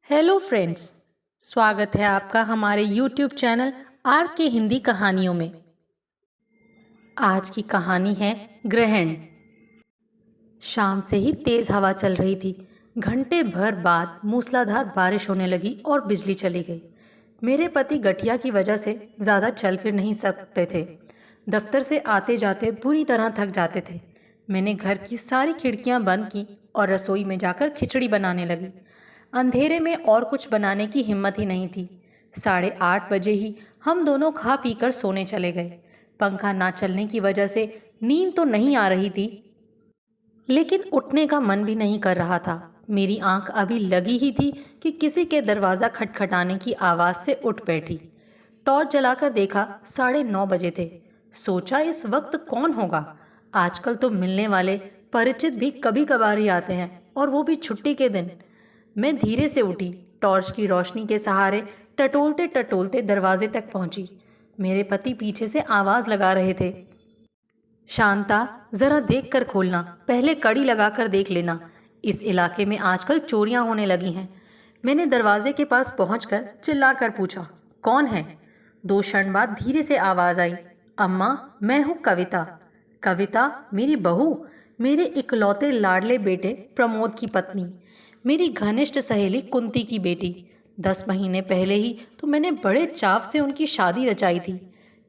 Hello friends, स्वागत है आपका हमारे यूट्यूब चैनल आर के हिंदी कहानियों में। आज की कहानी है ग्रहण। शाम से ही तेज हवा चल रही थी। घंटे भर बाद मूसलाधार बारिश होने लगी और बिजली चली गई। मेरे पति गठिया की वजह से ज़्यादा चल फिर नहीं सकते थे। दफ्तर से आते जाते बुरी तरह थक जाते थे। मैंने घर की सारी खिड़कियां बंद की और रसोई में जाकर खिचड़ी बनाने लगी। अंधेरे में और कुछ बनाने की हिम्मत ही नहीं थी। 8:30 बजे ही हम दोनों खा पी कर सोने चले गए। पंखा ना चलने की वजह से नींद तो नहीं आ रही थी, लेकिन उठने का मन भी नहीं कर रहा था। मेरी आंख अभी लगी ही थी कि किसी के दरवाज़ा खटखटाने की आवाज़ से उठ बैठी। टॉर्च जलाकर देखा, 9:30 बजे थे। सोचा इस वक्त कौन होगा। आजकल तो मिलने वाले परिचित भी कभी कभार ही आते हैं, और वो भी छुट्टी के दिन। मैं धीरे से उठी, टॉर्च की रोशनी के सहारे टटोलते टटोलते दरवाजे तक पहुंची। मेरे पति पीछे से आवाज़ लगा रहे थे, शांता ज़रा देख कर खोलना, पहले कड़ी लगा कर देख लेना, इस इलाके में आजकल चोरियां होने लगी हैं। मैंने दरवाजे के पास पहुंचकर चिल्लाकर पूछा, कौन है? 2 क्षण बाद धीरे से आवाज़ आई, अम्मा, मैं हूँ कविता। कविता मेरी बहू, मेरे इकलौते लाडले बेटे प्रमोद की पत्नी, मेरी घनिष्ठ सहेली कुंती की बेटी। 10 महीने पहले ही तो मैंने बड़े चाव से उनकी शादी रचाई थी।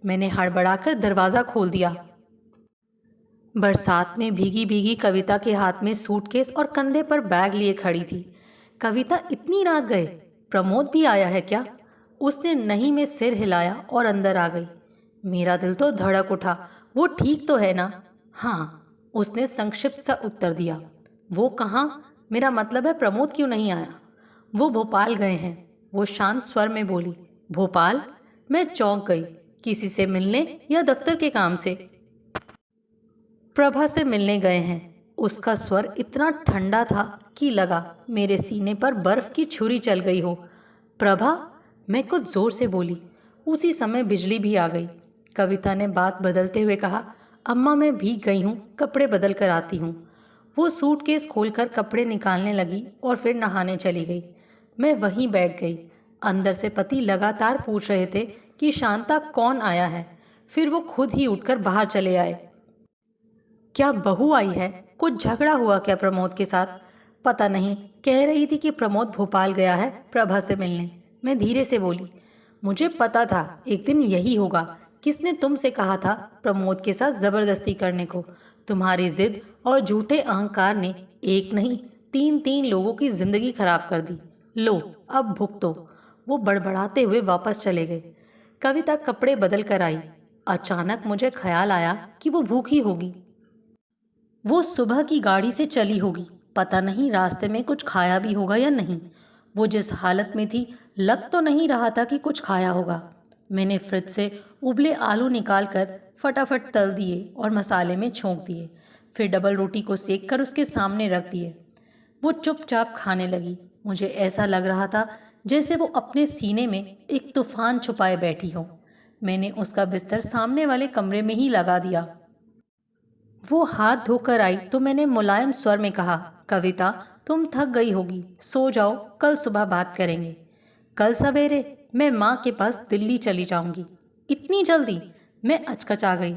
मैंने हड़बड़ाकर दरवाज़ा खोल दिया। बरसात में भीगी भीगी कविता के हाथ में सूटकेस और कंधे पर बैग लिए खड़ी थी। कविता, इतनी रात गए? प्रमोद भी आया है क्या? उसने नहीं में सिर हिलाया और अंदर आ गई। मेरा दिल तो धड़क उठा। वो ठीक तो है ना? हाँ, उसने संक्षिप्त सा उत्तर दिया। वो कहाँ? मेरा मतलब है प्रमोद क्यों नहीं आया? वो भोपाल गए हैं, वो शांत स्वर में बोली। भोपाल? मैं चौंक गई। किसी से मिलने या दफ्तर के काम से? प्रभा से मिलने गए हैं। उसका स्वर इतना ठंडा था कि लगा मेरे सीने पर बर्फ की छुरी चल गई हो। प्रभा? मैं कुछ जोर से बोली। उसी समय बिजली भी आ गई। कविता ने बात बदलते हुए कहा, अम्मा मैं भीग गई हूँ, कपड़े बदल कर आती हूँ। वो सूटकेस खोलकर कपड़े निकालने लगी और फिर नहाने चली गई। मैं वहीं बैठ गई। अंदर से पति लगातार पूछ रहे थे कि शांता कौन आया है। फिर वो खुद ही उठकर बाहर चले आए। क्या बहू आई है? कुछ झगड़ा हुआ क्या प्रमोद के साथ? पता नहीं, कह रही थी कि प्रमोद भोपाल गया है प्रभा से मिलने। मैं धीरे से बोली, मुझे पता था एक दिन यही होगा। किसने तुमसे कहा था प्रमोद के साथ ज़बरदस्ती करने को? तुम्हारी जिद और झूठे अहंकार ने एक नहीं 3 लोगों की जिंदगी खराब कर दी। लो अब भुगतो। वो बड़बड़ाते हुए वापस चले गए। कविता कपड़े बदल कर आई। अचानक मुझे ख्याल आया कि वो भूखी होगी। वो सुबह की गाड़ी से चली होगी। पता नहीं रास्ते में कुछ खाया भी होगा या नहीं। वो जिस हालत में थी, लग तो नहीं रहा था कि कुछ खाया होगा। मैंने फ्रिज से उबले आलू निकाल कर फटाफट तल दिए और मसाले में छोंक दिए। फिर डबल रोटी को सेक कर उसके सामने रख दिए। वो चुपचाप खाने लगी। मुझे ऐसा लग रहा था जैसे वो अपने सीने में एक तूफान छुपाए बैठी हो। मैंने उसका बिस्तर सामने वाले कमरे में ही लगा दिया। वो हाथ धोकर आई तो मैंने मुलायम स्वर में कहा, कविता तुम थक गई होगी, सो जाओ, कल सुबह बात करेंगे। कल सवेरे? मैं माँ के पास दिल्ली चली जाऊंगी। इतनी जल्दी? मैं अचकचा गई।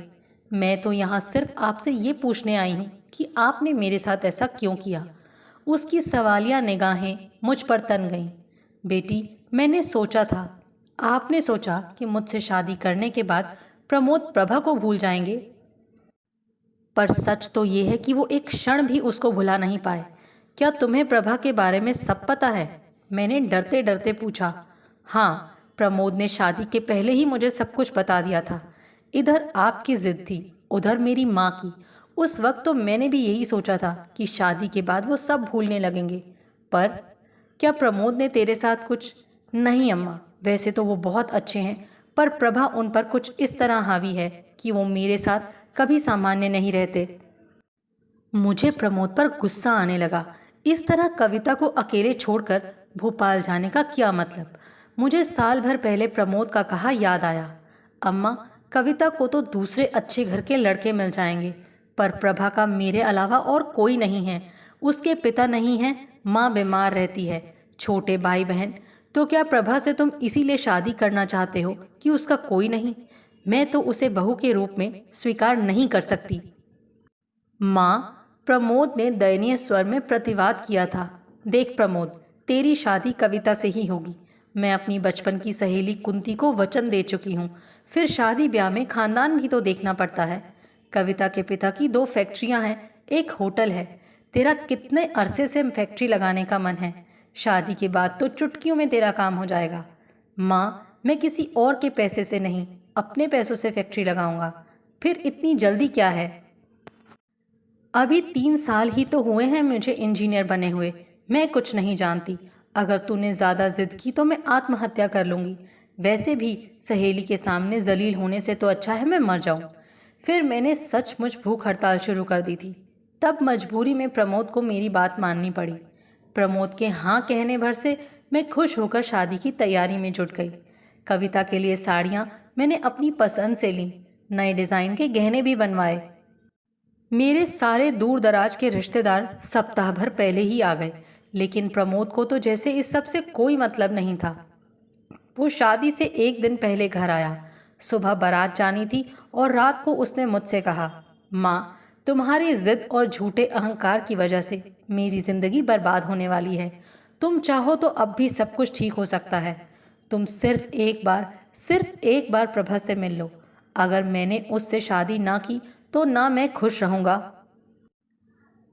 मैं तो यहाँ सिर्फ आपसे ये पूछने आई हूँ कि आपने मेरे साथ ऐसा क्यों किया। उसकी सवालिया निगाहें मुझ पर तन गईं। बेटी, मैंने सोचा था, आपने सोचा कि मुझसे शादी करने के बाद प्रमोद प्रभा को भूल जाएंगे, पर सच तो ये है कि वो एक क्षण भी उसको भुला नहीं पाए। क्या तुम्हें प्रभा के बारे में सब पता है? मैंने डरते डरते पूछा। हाँ, प्रमोद ने शादी के पहले ही मुझे सब कुछ बता दिया था। इधर आपकी जिद थी, उधर मेरी माँ की। उस वक्त तो मैंने भी यही सोचा था कि शादी के बाद वो सब भूलने लगेंगे। पर क्या प्रमोद ने तेरे साथ कुछ? नहीं अम्मा, वैसे तो वो बहुत अच्छे हैं, पर प्रभा उन पर कुछ इस तरह हावी है कि वो मेरे साथ कभी सामान्य नहीं रहते। मुझे प्रमोद पर गुस्सा आने लगा। इस तरह कविता को अकेले छोड़कर भोपाल जाने का क्या मतलब? मुझे साल भर पहले प्रमोद का कहा याद आया। अम्मा, कविता को तो दूसरे अच्छे घर के लड़के मिल जाएंगे, पर प्रभा का मेरे अलावा और कोई नहीं है। उसके पिता नहीं हैं, माँ बीमार रहती है, छोटे भाई बहन, तो क्या प्रभा से तुम इसीलिए शादी करना चाहते हो कि उसका कोई नहीं? मैं तो उसे बहू के रूप में स्वीकार नहीं कर सकती। माँ, प्रमोद ने दयनीय स्वर में प्रतिवाद किया था। देख प्रमोद, तेरी शादी कविता से ही होगी। मैं अपनी बचपन की सहेली कुंती को वचन दे चुकी हूँ। फिर शादी ब्याह में खानदान भी तो देखना पड़ता है। कविता के पिता की 2 फैक्ट्रियाँ हैं, एक होटल है। तेरा कितने अरसे से फैक्ट्री लगाने का मन है? शादी के बाद तो चुटकियों में तेरा काम हो जाएगा। माँ, मैं किसी और के पैसे से नहीं, अपने पैसों से फैक्ट्री लगाऊंगा। फिर इतनी जल्दी क्या है? अभी 3 साल ही तो हुए हैं मुझे इंजीनियर बने हुए। मैं कुछ नहीं जानती। अगर तूने ज़्यादा जिद की तो मैं आत्महत्या कर लूँगी। वैसे भी सहेली के सामने जलील होने से तो अच्छा है मैं मर जाऊँ। फिर मैंने सचमुच भूख हड़ताल शुरू कर दी थी। तब मजबूरी में प्रमोद को मेरी बात माननी पड़ी। प्रमोद के हाँ कहने भर से मैं खुश होकर शादी की तैयारी में जुट गई। कविता के लिए साड़ियाँ मैंने अपनी पसंद से लीं, नए डिज़ाइन के गहने भी बनवाए। मेरे सारे दूर दराज के रिश्तेदार सप्ताह भर पहले ही आ गए, लेकिन प्रमोद को तो जैसे इस सब से कोई मतलब नहीं था। वो शादी से 1 दिन पहले घर आया। सुबह बारात जानी थी और रात को उसने मुझसे कहा, माँ, तुम्हारी जिद और झूठे अहंकार की वजह से मेरी ज़िंदगी बर्बाद होने वाली है। तुम चाहो तो अब भी सब कुछ ठीक हो सकता है। तुम सिर्फ एक बार प्रभा से मिल लो। अगर मैंने उससे शादी ना की तो ना मैं खुश रहूँगा,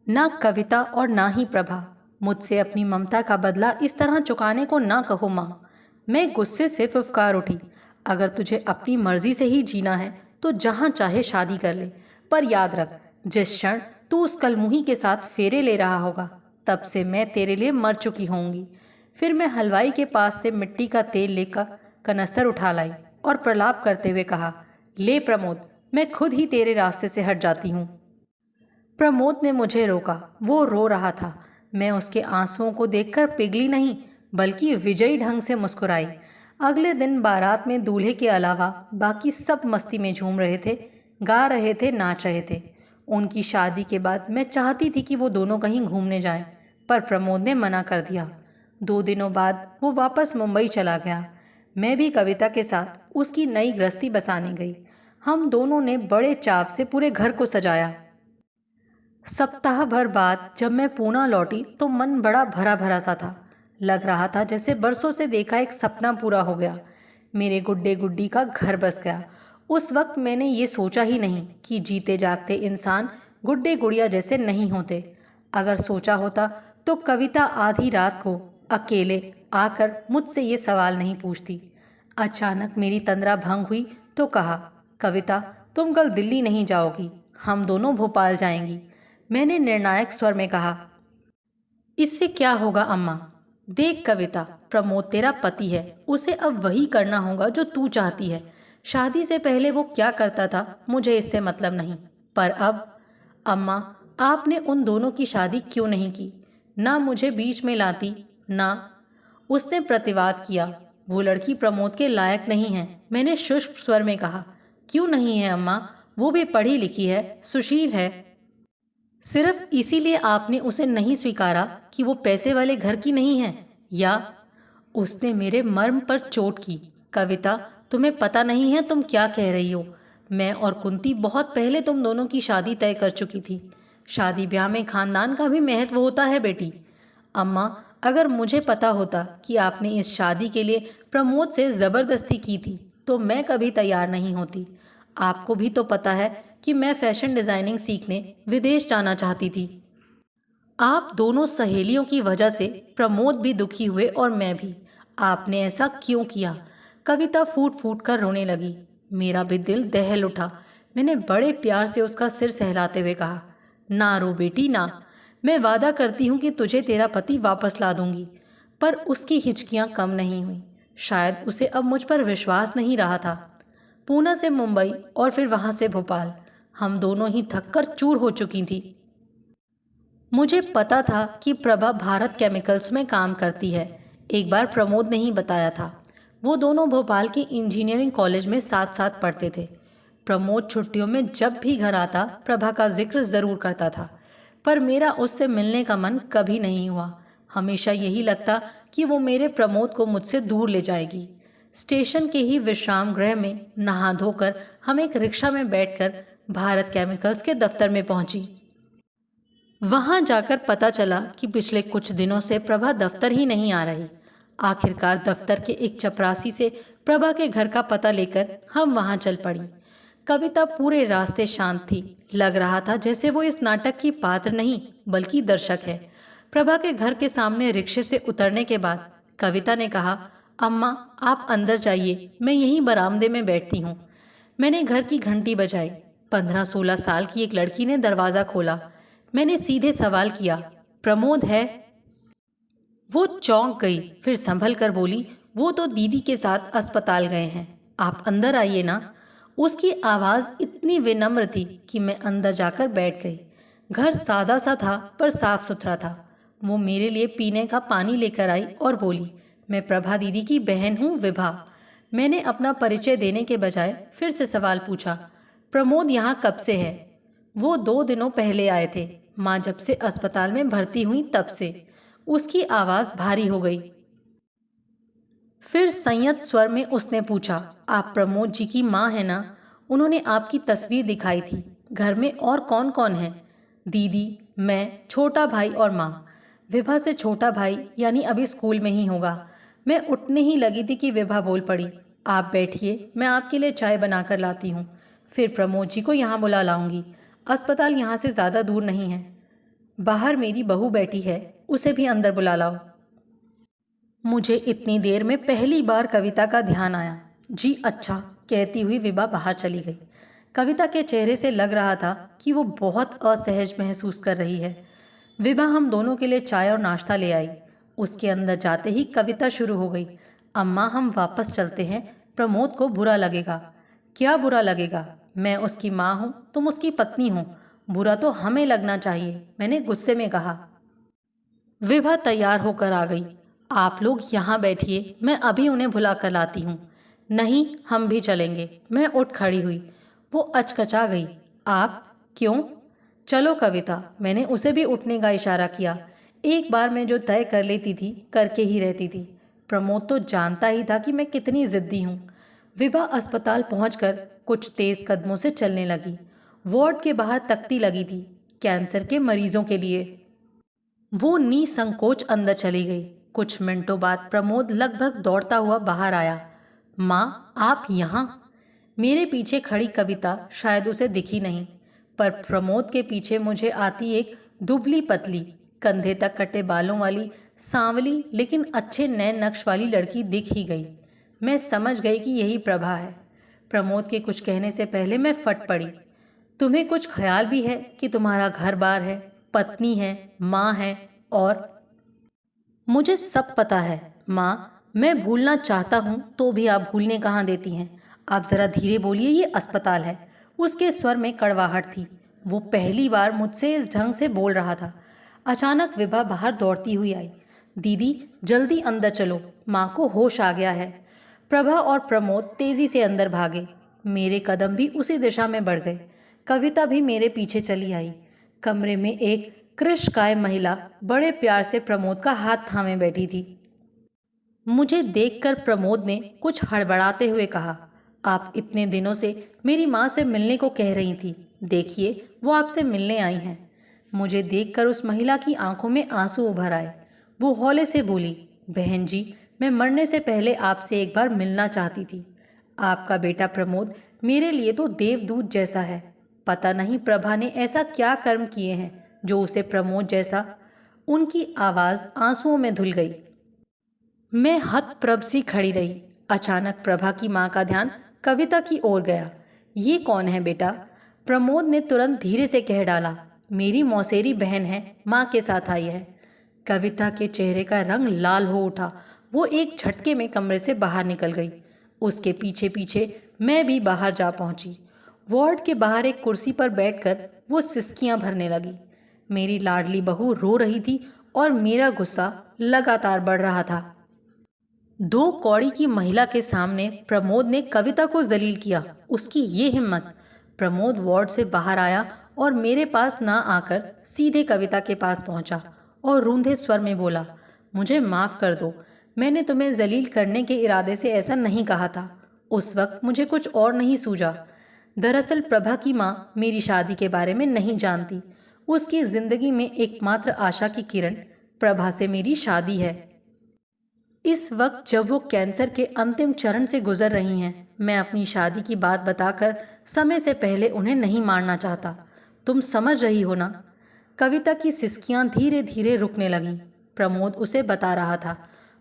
ना कविता और ना ही प्रभा। मुझसे अपनी ममता का बदला इस तरह चुकाने को ना कहो माँ। मैं गुस्से से फुफकार उठी। अगर तुझे अपनी मर्जी से ही जीना है तो जहाँ चाहे शादी कर ले, पर याद रख, जिस क्षण तू उस कलमुही के साथ फेरे ले रहा होगा तब से मैं तेरे लिए मर चुकी होंगी। फिर मैं हलवाई के पास से मिट्टी का तेल लेकर कनस्तर उठा लाई और प्रलाप करते हुए कहा, ले प्रमोद, मैं खुद ही तेरे रास्ते से हट जाती हूँ। प्रमोद ने मुझे रोका। वो रो रहा था। मैं उसके आंसुओं को देखकर पिघली नहीं, बल्कि विजयी ढंग से मुस्कुराई। अगले दिन बारात में दूल्हे के अलावा बाकी सब मस्ती में झूम रहे थे, गा रहे थे, नाच रहे थे। उनकी शादी के बाद मैं चाहती थी कि वो दोनों कहीं घूमने जाएं, पर प्रमोद ने मना कर दिया। 2 दिनों बाद वो वापस मुंबई चला गया। मैं भी कविता के साथ उसकी नई गृहस्थी बसाने गई। हम दोनों ने बड़े चाव से पूरे घर को सजाया। सप्ताह भर बाद जब मैं पूना लौटी तो मन बड़ा भरा भरा सा था। लग रहा था जैसे बरसों से देखा एक सपना पूरा हो गया। मेरे गुड्डे गुड्डी का घर बस गया। उस वक्त मैंने ये सोचा ही नहीं कि जीते जागते इंसान गुड्डे गुड़िया जैसे नहीं होते। अगर सोचा होता तो कविता आधी रात को अकेले आकर मुझसे ये सवाल नहीं पूछती। अचानक मेरी तंद्रा भंग हुई तो कहा, कविता, तुम कल दिल्ली नहीं जाओगी, हम दोनों भोपाल जाएंगी। मैंने निर्णायक स्वर में कहा, इससे क्या होगा अम्मा? देख कविता, प्रमोद तेरा पति है, उसे अब वही करना होगा जो तू चाहती है। शादी से पहले वो क्या करता था मुझे इससे मतलब नहीं, पर अब अम्मा, आपने उन दोनों की शादी क्यों नहीं की? ना मुझे बीच में लाती ना। उसने प्रतिवाद किया, वो लड़की प्रमोद के लायक नहीं है। मैंने शुष्क स्वर में कहा, क्यों नहीं है अम्मा? वो भी पढ़ी लिखी है, सुशील है। सिर्फ इसीलिए आपने उसे नहीं स्वीकारा कि वो पैसे वाले घर की नहीं है? या? उसने मेरे मर्म पर चोट की। कविता, तुम्हें पता नहीं है तुम क्या कह रही हो। मैं और कुंती बहुत पहले तुम दोनों की शादी तय कर चुकी थी। शादी ब्याह में खानदान का भी महत्व होता है बेटी। अम्मा, अगर मुझे पता होता कि आपने इस शादी के लिए प्रमोद से ज़बरदस्ती की थी तो मैं कभी तैयार नहीं होती। आपको भी तो पता है कि मैं फैशन डिज़ाइनिंग सीखने विदेश जाना चाहती थी। आप दोनों सहेलियों की वजह से प्रमोद भी दुखी हुए और मैं भी। आपने ऐसा क्यों किया? कविता फूट फूट कर रोने लगी। मेरा भी दिल दहल उठा। मैंने बड़े प्यार से उसका सिर सहलाते हुए कहा, ना रो बेटी ना, मैं वादा करती हूँ कि तुझे तेरा पति वापस ला दूंगी। पर उसकी हिचकियाँ कम नहीं हुई। शायद उसे अब मुझ पर विश्वास नहीं रहा था। पूना से मुंबई और फिर वहाँ से भोपाल, हम दोनों ही थककर चूर हो चुकी थी। मुझे पता था कि प्रभा भारत केमिकल्स में काम करती है। एक बार प्रमोद ने ही बताया था। वो दोनों भोपाल के इंजीनियरिंग कॉलेज में साथ साथ पढ़ते थे। प्रमोद छुट्टियों में जब भी घर आता प्रभा का जिक्र ज़रूर करता था, पर मेरा उससे मिलने का मन कभी नहीं हुआ। हमेशा यही लगता कि वो मेरे प्रमोद को मुझसे दूर ले जाएगी। स्टेशन के ही विश्राम गृह में नहा धोकर हम एक रिक्शा में बैठकर भारत केमिकल्स के दफ्तर में पहुंची। वहां जाकर पता चला कि पिछले कुछ दिनों से प्रभा दफ्तर ही नहीं आ रही। आखिरकार दफ्तर के एक चपरासी से प्रभा के घर का पता लेकर हम वहां चल पड़ी। कविता पूरे रास्ते शांत थी। लग रहा था जैसे वो इस नाटक की पात्र नहीं बल्कि दर्शक है। प्रभा के घर के सामने रिक्शे से उतरने के बाद कविता ने कहा, अम्मा आप अंदर जाइए, मैं यहीं बरामदे में बैठती हूँ। मैंने घर की घंटी बजाई। 15-16 साल की एक लड़की ने दरवाज़ा खोला। मैंने सीधे सवाल किया, प्रमोद है? वो चौंक गई, फिर संभल कर बोली, वो तो दीदी के साथ अस्पताल गए हैं, आप अंदर आइए ना। उसकी आवाज़ इतनी विनम्र थी कि मैं अंदर जाकर बैठ गई। घर सादा सा था पर साफ सुथरा था। वो मेरे लिए पीने का पानी लेकर आई और बोली, मैं प्रभा दीदी की बहन हूँ विभा। मैंने अपना परिचय देने के बजाय फिर से सवाल पूछा, प्रमोद यहाँ कब से है? वो 2 दिनों पहले आए थे, माँ जब से अस्पताल में भर्ती हुई तब से। उसकी आवाज़ भारी हो गई। फिर संयत स्वर में उसने पूछा, आप प्रमोद जी की माँ है ना? उन्होंने आपकी तस्वीर दिखाई थी। घर में और कौन कौन है? दीदी, मैं, छोटा भाई और माँ। विभा से छोटा भाई यानी अभी स्कूल में ही होगा। मैं उठने ही लगी थी कि विभा बोल पड़ी, आप बैठिए, मैं आपके लिए चाय बनाकर लाती हूँ। फिर प्रमोद जी को यहाँ बुला लाऊंगी। अस्पताल यहाँ से ज़्यादा दूर नहीं है। बाहर मेरी बहू बैठी है, उसे भी अंदर बुला लाओ। मुझे इतनी देर में पहली बार कविता का ध्यान आया। जी अच्छा, कहती हुई विभा बाहर चली गई। कविता के चेहरे से लग रहा था कि वो बहुत असहज महसूस कर रही है। विभा हम दोनों के लिए चाय और नाश्ता ले आई। उसके अंदर जाते ही कविता शुरू हो गई, अम्मा हम वापस चलते हैं, प्रमोद को बुरा लगेगा। क्या बुरा लगेगा? मैं उसकी माँ हूँ, तुम उसकी पत्नी हो, बुरा तो हमें लगना चाहिए, मैंने गुस्से में कहा। विभा तैयार होकर आ गई। आप लोग यहाँ बैठिए, मैं अभी उन्हें बुला कर लाती हूँ। नहीं, हम भी चलेंगे। मैं उठ खड़ी हुई। वो अचकचा गई। आप? क्यों? चलो कविता, मैंने उसे भी उठने का इशारा किया। एक बार मैं जो तय कर लेती थी करके ही रहती थी। प्रमोद तो जानता ही था कि मैं कितनी ज़िद्दी हूँ। विभा अस्पताल पहुंचकर कुछ तेज़ कदमों से चलने लगी। वार्ड के बाहर तख्ती लगी थी, कैंसर के मरीजों के लिए। वो निसंकोच अंदर चली गई। कुछ मिनटों बाद प्रमोद लगभग दौड़ता हुआ बाहर आया। माँ, आप यहाँ? मेरे पीछे खड़ी कविता शायद उसे दिखी नहीं, पर प्रमोद के पीछे मुझे आती एक दुबली पतली, कंधे तक कटे बालों वाली, सांवली लेकिन अच्छे नए नक्श वाली लड़की दिख ही गई। मैं समझ गई कि यही प्रभा है। प्रमोद के कुछ कहने से पहले मैं फट पड़ी। तुम्हें कुछ ख्याल भी है कि तुम्हारा घर बार है, पत्नी है, माँ है और? मुझे सब पता है माँ, मैं भूलना चाहता हूँ तो भी आप भूलने कहाँ देती हैं। आप ज़रा धीरे बोलिए, ये अस्पताल है। उसके स्वर में कड़वाहट थी। वो पहली बार मुझसे इस ढंग से बोल रहा था। अचानक विभा बाहर दौड़ती हुई आई। दीदी जल्दी अंदर चलो, माँ को होश आ गया है। प्रभा और प्रमोद तेजी से अंदर भागे। मेरे कदम भी उसी दिशा में बढ़ गए। कविता भी मेरे पीछे चली आई। कमरे में एक कृशकाय महिला बड़े प्यार से प्रमोद का हाथ थामे बैठी थी। मुझे देखकर प्रमोद ने कुछ हड़बड़ाते हुए कहा, आप इतने दिनों से मेरी माँ से मिलने को कह रही थी, देखिए वो आपसे मिलने आई हैं। मुझे देखकर उस महिला की आंखों में आंसू उभर आए। वो हौले से बोली, बहन जी, मैं मरने से पहले आपसे एक बार मिलना चाहती थी। आपका बेटा प्रमोद मेरे लिए तो देवदूत जैसा है। पता नहीं प्रभा ने ऐसा क्या कर्म किए हैं जो उसे प्रमोद जैसा। उनकी आवाज़ आंसुओं में धुल गई। मैं हतप्रभ सी खड़ी रही। अचानक प्रभा की माँ का ध्यान कविता की ओर गया। ये कौन है बेटा? प्रमोद ने तुरंत धीरे से कह डाला, मेरी मौसेरी बहन है, माँ के साथ आई है। कविता के चेहरे का रंग लाल हो उठा। वो एक झटके में कमरे से बाहर निकल गई। उसके पीछे पीछे मैं भी बाहर जा पहुंची। वार्ड के बाहर एक कुर्सी पर बैठकर वो सिसकियां भरने लगी। मेरी लाडली बहू रो रही थी और मेरा गुस्सा लगातार बढ़ रहा था। 2 कौड़ी की महिला के सामने प्रमोद ने कविता को जलील किया। उसकी ये हिम्मत! प्रमोद वार्ड से बाहर आया और मेरे पास ना आकर सीधे कविता के पास पहुंचा और रूंधे स्वर में बोला, मुझे माफ़ कर दो, मैंने तुम्हें जलील करने के इरादे से ऐसा नहीं कहा था। उस वक्त मुझे कुछ और नहीं सूझा। दरअसल प्रभा की माँ मेरी शादी के बारे में नहीं जानती। उसकी ज़िंदगी में एकमात्र आशा की किरण प्रभा से मेरी शादी है। इस वक्त जब वो कैंसर के अंतिम चरण से गुजर रही हैं, मैं अपनी शादी की बात बताकर समय से पहले उन्हें नहीं मारना चाहता। तुम समझ रही हो ना? कविता की सिसकियां धीरे धीरे रुकने लगीं। प्रमोद उसे बता रहा था,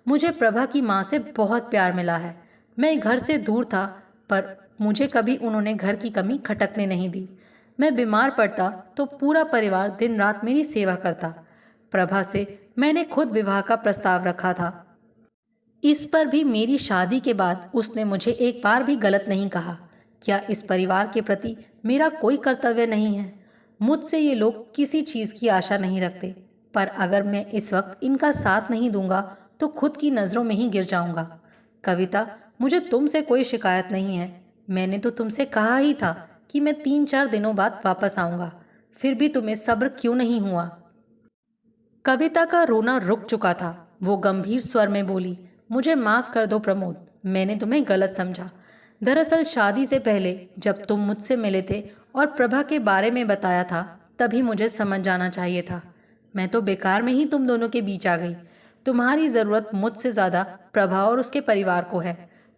मुझे प्रभा की माँ से बहुत प्यार मिला है। मैं घर से दूर था, पर मुझे कभी उन्होंने घर की कमी खटकने नहीं दी। मैं बीमार पड़ता तो पूरा परिवार दिन रात मेरी सेवा करता। प्रभा से मैंने खुद विवाह का प्रस्ताव रखा था। इस पर भी मेरी शादी के बाद उसने मुझे एक बार भी गलत नहीं कहा। क्या इस परिवार के प्रति मेरा कोई कर्तव्य नहीं है? मुझसे ये लोग किसी चीज़ की आशा नहीं रखते, पर अगर मैं इस वक्त इनका साथ नहीं दूंगा तो खुद की नज़रों में ही गिर जाऊंगा। कविता, मुझे तुमसे कोई शिकायत नहीं है। मैंने तो तुमसे कहा ही था कि मैं 3-4 दिनों बाद वापस आऊंगा, फिर भी तुम्हें सब्र क्यों नहीं हुआ? कविता का रोना रुक चुका था। वो गंभीर स्वर में बोली, मुझे माफ़ कर दो प्रमोद, मैंने तुम्हें गलत समझा। दरअसल शादी से पहले जब तुम मुझसे मिले थे और प्रभा के बारे में बताया था, तभी मुझे समझ जाना चाहिए था। मैं तो बेकार में ही तुम दोनों के बीच आ गई। तुम्हारी ज़रूरत मुझसे ज़्यादा प्रभा और उसके परिवार को है।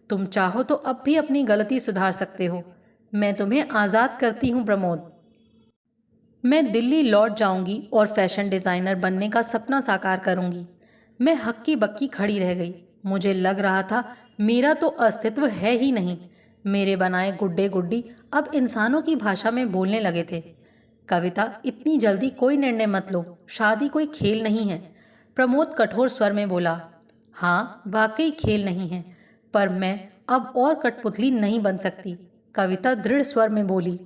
तुम चाहो तो अब भी अपनी गलती सुधार सकते हो। मैं तुम्हें आज़ाद करती हूँ प्रमोद। मैं दिल्ली लौट जाऊंगी और फैशन डिज़ाइनर बनने का सपना साकार करूंगी। मैं हक्की बक्की खड़ी रह गई। मुझे लग रहा था मेरा तो अस्तित्व है ही नहीं। मेरे बनाए गुड्डे गुड्डी अब इंसानों की भाषा में बोलने लगे थे। कविता, इतनी जल्दी कोई निर्णय मत लो, शादी कोई खेल नहीं है। प्रमोद कठोर स्वर में बोला, हाँ वाकई खेल नहीं है, पर मैं अब और कठपुतली नहीं बन सकती। कविता दृढ़ स्वर में बोली।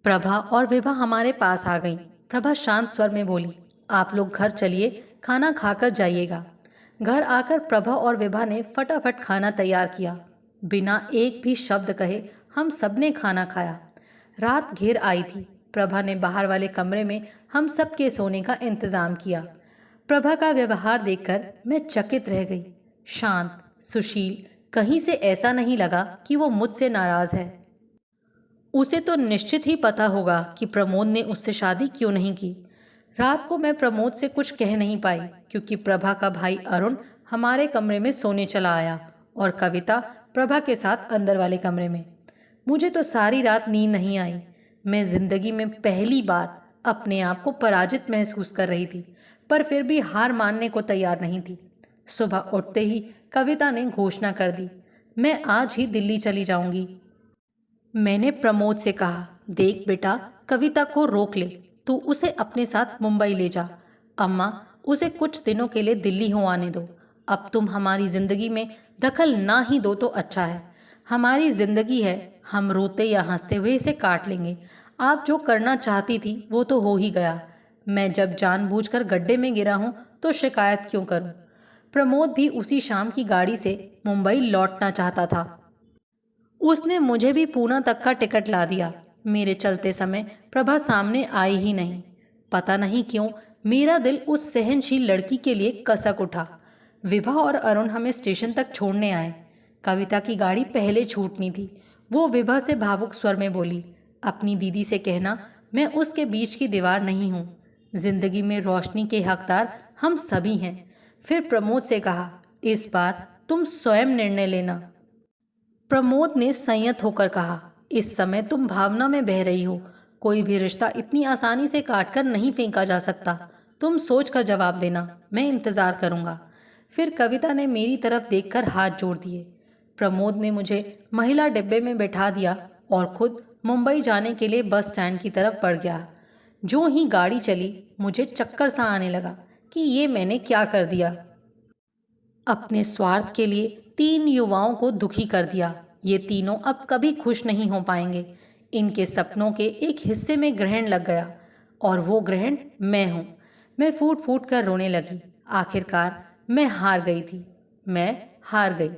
प्रभा और विभा हमारे पास आ गईं। प्रभा शांत स्वर में बोली, आप लोग घर चलिए, खाना खाकर जाइएगा। घर आकर प्रभा और विभा ने फटाफट खाना तैयार किया। बिना एक भी शब्द कहे हम सबने खाना खाया। रात घेर आई थी। प्रभा ने बाहर वाले कमरे में हम सबके सोने का इंतज़ाम किया। प्रभा का व्यवहार देखकर मैं चकित रह गई। शांत, सुशील, कहीं से ऐसा नहीं लगा कि वो मुझसे नाराज़ है। उसे तो निश्चित ही पता होगा कि प्रमोद ने उससे शादी क्यों नहीं की। रात को मैं प्रमोद से कुछ कह नहीं पाई, क्योंकि प्रभा का भाई अरुण हमारे कमरे में सोने चला आया और कविता प्रभा के साथ अंदर वाले कमरे में। मुझे तो सारी रात नींद नहीं आई। मैं जिंदगी में पहली बार अपने आप को पराजित महसूस कर रही थी, पर फिर भी हार मानने को तैयार नहीं थी। सुबह उठते ही कविता ने घोषणा कर दी, मैं आज ही दिल्ली चली जाऊंगी। मैंने प्रमोद से कहा, देख बेटा, कविता को रोक ले, तू उसे अपने साथ मुंबई ले जा। अम्मा, उसे कुछ दिनों के लिए दिल्ली हो आने दो। अब तुम हमारी ज़िंदगी में दखल ना ही दो तो अच्छा है। हमारी ज़िंदगी है, हम रोते या हंसते हुए इसे काट लेंगे। आप जो करना चाहती थी वो तो हो ही गया। मैं जब जानबूझकर गड्ढे में गिरा हूँ तो शिकायत क्यों करूँ? प्रमोद भी उसी शाम की गाड़ी से मुंबई लौटना चाहता था। उसने मुझे भी पूना तक का टिकट ला दिया। मेरे चलते समय प्रभा सामने आई ही नहीं। पता नहीं क्यों मेरा दिल उस सहनशील लड़की के लिए कसक उठा। विभा और अरुण हमें स्टेशन तक छोड़ने आए। कविता की गाड़ी पहले छूटनी थी। वो विभा से भावुक स्वर में बोली, अपनी दीदी से कहना मैं उसके बीच की दीवार नहीं हूँ। जिंदगी में रोशनी के हकदार हम सभी हैं। फिर प्रमोद से कहा, इस बार तुम स्वयं निर्णय लेना। प्रमोद ने संयत होकर कहा, इस समय तुम भावना में बह रही हो। कोई भी रिश्ता इतनी आसानी से काटकर नहीं फेंका जा सकता। तुम सोच कर जवाब देना, मैं इंतज़ार करूँगा। फिर कविता ने मेरी तरफ देखकर हाथ जोड़ दिए। प्रमोद ने मुझे महिला डिब्बे में बैठा दिया और खुद मुंबई जाने के लिए बस स्टैंड की तरफ बढ़ गया। जो ही गाड़ी चली मुझे चक्कर सा आने लगा कि ये मैंने क्या कर दिया। अपने स्वार्थ के लिए 3 युवाओं को दुखी कर दिया। ये तीनों अब कभी खुश नहीं हो पाएंगे। इनके सपनों के एक हिस्से में ग्रहण लग गया और वो ग्रहण मैं हूँ। मैं फूट फूट कर रोने लगी। आखिरकार मैं हार गई थी। मैं हार गई।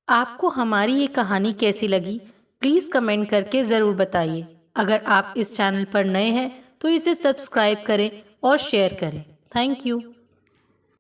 आपको हमारी ये कहानी कैसी लगी? प्लीज़ कमेंट करके ज़रूर बताइए। अगर आप इस चैनल पर नए हैं तो इसे सब्सक्राइब करें और शेयर करें। Thank you.